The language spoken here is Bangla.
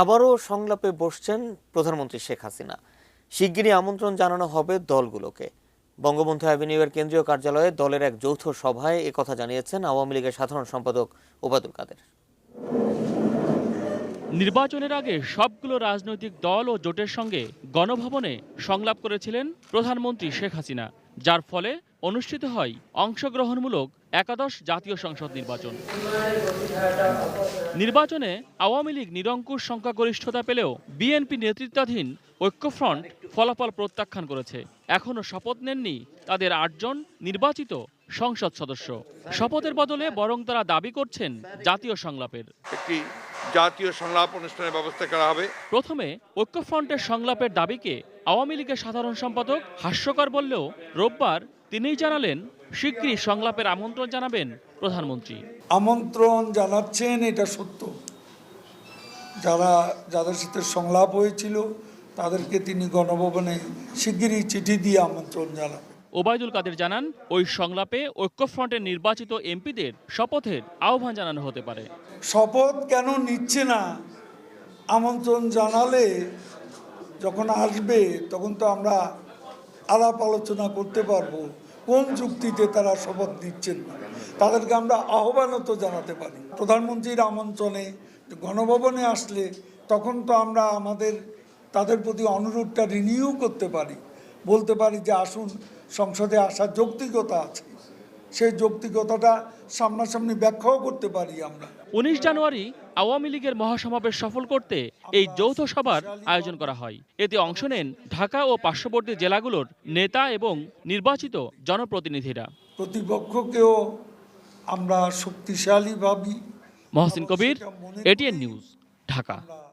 আবারও সংলাপে বসছেন প্রধানমন্ত্রী শেখ হাসিনা। শিগগিরই আমন্ত্রণ জানানো হবে দলগুলোকে। বঙ্গবন্ধু অ্যাভিনিউয়ের কেন্দ্রীয় কার্যালয়ে দলের এক যৌথ সভায় একথা জানিয়েছেন আওয়ামী লীগের সাধারণ সম্পাদক ওবায়দুল কাদের। নির্বাচনের আগে সবগুলো রাজনৈতিক দল ও জোটের সঙ্গে গণভবনে সংলাপ করেছিলেন প্রধানমন্ত্রী শেখ হাসিনা, যার ফলে অনুষ্ঠিত হয় অংশগ্রহণমূলক একাদশ জাতীয় সংসদ নির্বাচন। নির্বাচনে আওয়ামী লীগ নিরঙ্কুশ সংখ্যাগরিষ্ঠতা পেলেও বিএনপি নেতৃত্বাধীন ঐক্যফ্রন্ট ফলাফল প্রত্যাখ্যান করেছে। এখনও শপথ নেননি তাদের ৮ জন নির্বাচিত সংসদ সদস্য। শপথের বদলে বরং তারা দাবি করছেন জাতীয় সংলাপের। একটি জাতীয় সংলাপ অনুষ্ঠানের ব্যবস্থা করা হবে। প্রথমে ঐক্যফ্রন্টের সংলাপের দাবিকে আওয়ামী লীগের সাধারণ সম্পাদক হাস্যকর বললেও রোববার তিনিই জানালেন শিগগিরই সংলাপের আমন্ত্রণ জানাবেন প্রধানমন্ত্রী। আমন্ত্রণ জানাচ্ছেন, এটা সত্য। যাদের সাথে সংলাপ হয়েছিল তাদেরকে তিনি গণভবনে শিগগিরই চিঠি দিয়ে আমন্ত্রণ জানাবেন। ওবায়দুল কাদের জানান, ওই সংলাপে ঐক্যফ্রন্টের নির্বাচিত এমপিদের শপথের আহ্বান জানানো হতে পারে। শপথ কেন নিচ্ছে না? আমন্ত্রণ জানালে যখন আসবে তখন তো আমরা আলাপ আলোচনা করতে পারবো কোন যুক্তিতে তারা শপথ নিচ্ছেন না। তাদেরকে আমরা আহ্বানও তো জানাতে পারি। প্রধানমন্ত্রীর আমন্ত্রণে গণভবনে আসলে তখন তো আমরা তাদের প্রতি অনুরোধটা রিনিউ করতে পারি, বলতে পারি যে আসুন, সংসদে আসার যৌক্তিকতা আছে, সেই যৌক্তিকতাটা সামনাসামনি ব্যাখ্যাও করতে পারি আমরা। ১৯ জানুয়ারি আওয়ামী লীগের মহাসমাবেশ সফল করতে এই যৌথ সভার আয়োজন করা হয়। এতে অংশ নেন ঢাকা ও পার্শ্ববর্তী জেলাগুলোর নেতা এবং নির্বাচিত জনপ্রতিনিধিরা। প্রতিপক্ষকেও আমরা শক্তিশালী ভাবি। মহসিন কবির, এটিএন নিউজ, ঢাকা।